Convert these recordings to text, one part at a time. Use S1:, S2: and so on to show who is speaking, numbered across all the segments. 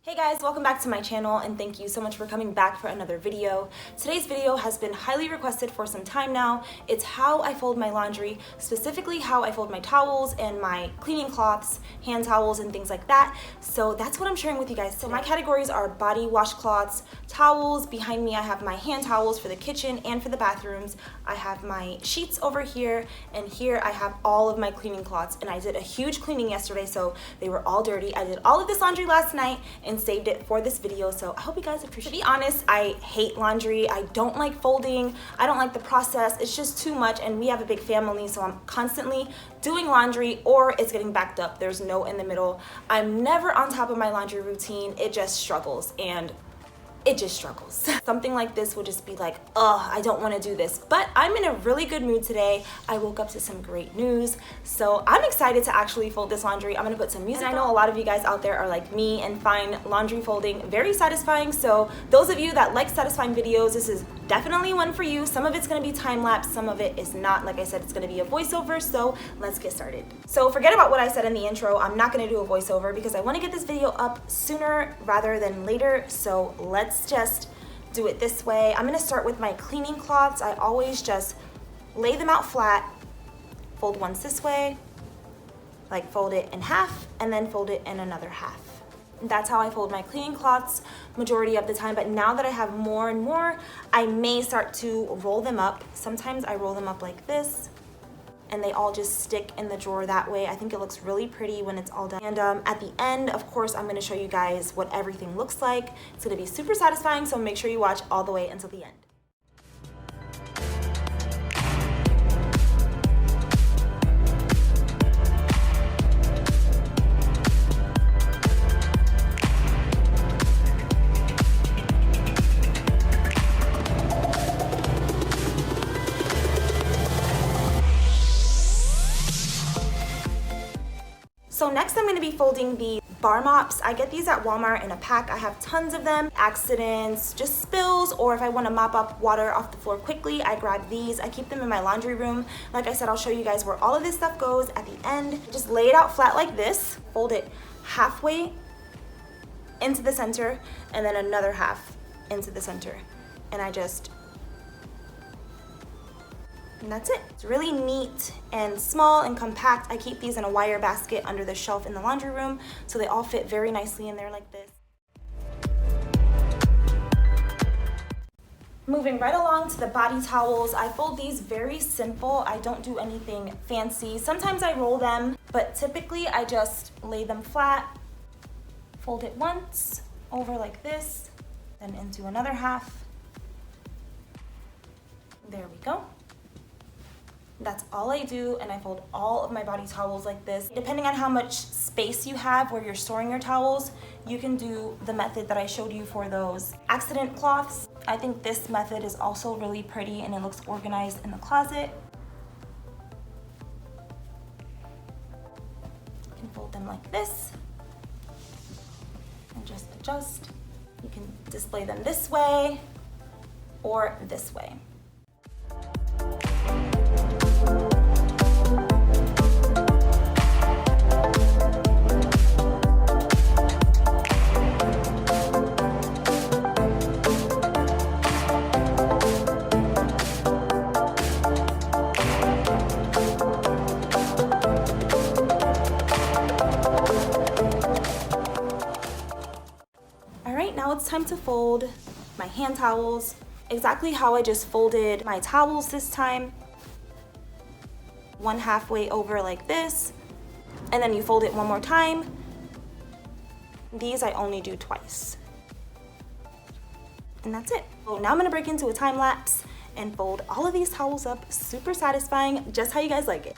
S1: Hey guys, welcome back to my channel and thank you so much for coming back for another video. Today's video has been highly requested for some time now. It's how I fold my laundry, specifically how I fold my towels and my cleaning cloths, hand towels and things like that. So that's what I'm sharing with you guys. So my categories are body washcloths, towels. Behind me I have my hand towels for the kitchen and for the bathrooms. I have my sheets over here, and here I have all of my cleaning cloths. And I did a huge cleaning yesterday, so they were all dirty. I did all of this laundry last night and saved it for this video, so I hope you guys appreciate it. To be honest, I hate laundry. I don't like folding. I don't like the process. It's just too much, and we have a big family, so I'm constantly doing laundry or it's getting backed up. There's no in the middle. I'm never on top of my laundry routine. It just struggles, and it just struggles. Something like this would just be like, ugh, I don't want to do this. But I'm in a really good mood today. I woke up to some great news. So I'm excited to actually fold this laundry. I'm gonna put some music. And I know a lot of you guys out there are like me and find laundry folding very satisfying. So those of you that like satisfying videos, this is definitely one for you. Some of it's gonna be time lapse, some of it is not. Like I said, it's gonna be a voiceover, so let's get started. So forget about what I said in the intro. I'm not gonna do a voiceover because I wanna get this video up sooner rather than later. So let's just do it this way. I'm gonna start with my cleaning cloths. I always just lay them out flat, fold once this way, like fold it in half, and then fold it in another half. That's how I fold my cleaning cloths majority of the time, but now that I have more and more, I may start to roll them up. Sometimes I roll them up like this, and they all just stick in the drawer that way. I think it looks really pretty when it's all done. And at the end, of course, I'm gonna show you guys what everything looks like. It's gonna be super satisfying, so make sure you watch all the way until the end. So next I'm going to be folding the bar mops. I get these at Walmart in a pack. I have tons of them. Accidents, just spills, or if I want to mop up water off the floor quickly, I grab these. I keep them in my laundry room. Like I said, I'll show you guys where all of this stuff goes at the end. Just lay it out flat like this, fold it halfway into the center, and then another half into the center. And and that's it. It's really neat and small and compact. I keep these in a wire basket under the shelf in the laundry room, so they all fit very nicely in there like this. Moving right along to the body towels, I fold these very simple. I don't do anything fancy. Sometimes I roll them, but typically I just lay them flat, fold it once, over like this, then into another half. There we go. That's all I do, and I fold all of my body towels like this. Depending on how much space you have where you're storing your towels, you can do the method that I showed you for those accident cloths. I think this method is also really pretty and it looks organized in the closet. You can fold them like this and just adjust. You can display them this way or this way. Now it's time to fold my hand towels exactly how I just folded my towels this time. One halfway over like this, and then you fold it one more time. These I only do twice. And that's it. So now I'm gonna break into a time lapse and fold all of these towels up. Super satisfying, just how you guys like it.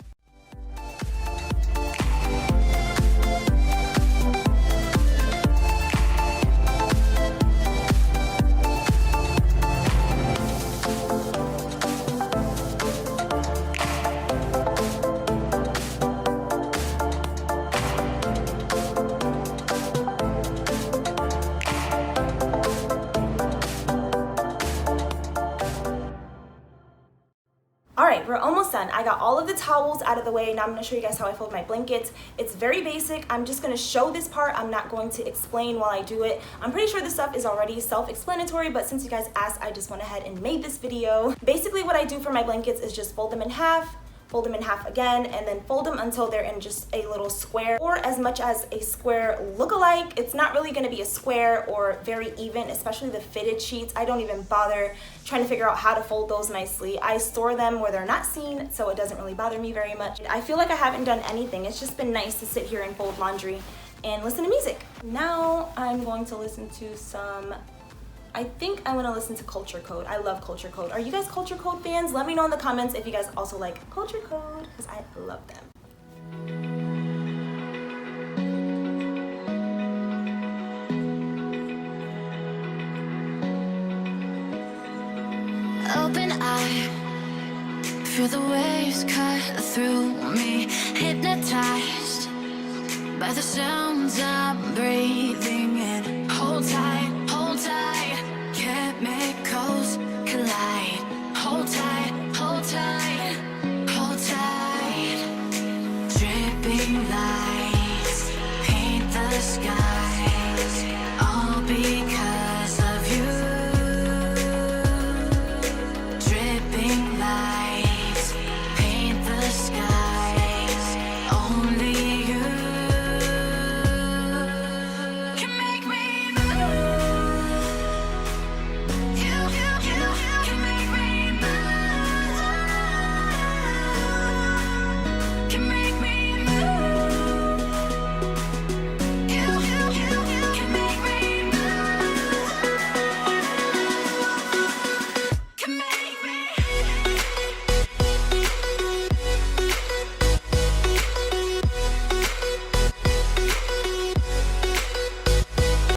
S1: All right, right, we're almost done. I got all of the towels out of the way. Now I'm gonna show you guys how I fold my blankets. It's very basic. I'm just gonna show this part. I'm not going to explain while I do it. I'm pretty sure this stuff is already self-explanatory, but since you guys asked, I just went ahead and made this video. Basically what I do for my blankets is just fold them in half, fold them in half again, and then fold them until they're in just a little square or as much as a square look-alike. It's not really gonna be a square or very even, especially the fitted sheets. I don't even bother trying to figure out how to fold those nicely. I store them where they're not seen, so it doesn't really bother me very much. I feel like I haven't done anything. It's just been nice to sit here and fold laundry and listen to music. Now I'm going to listen to some, I think I want to listen to Culture Code. I love Culture Code. Are you guys Culture Code fans? Let me know in the comments if you guys also like Culture Code, because I love them.
S2: Open eye, feel the waves cut through me, hypnotized by the sounds I'm breathing in. Hold tight.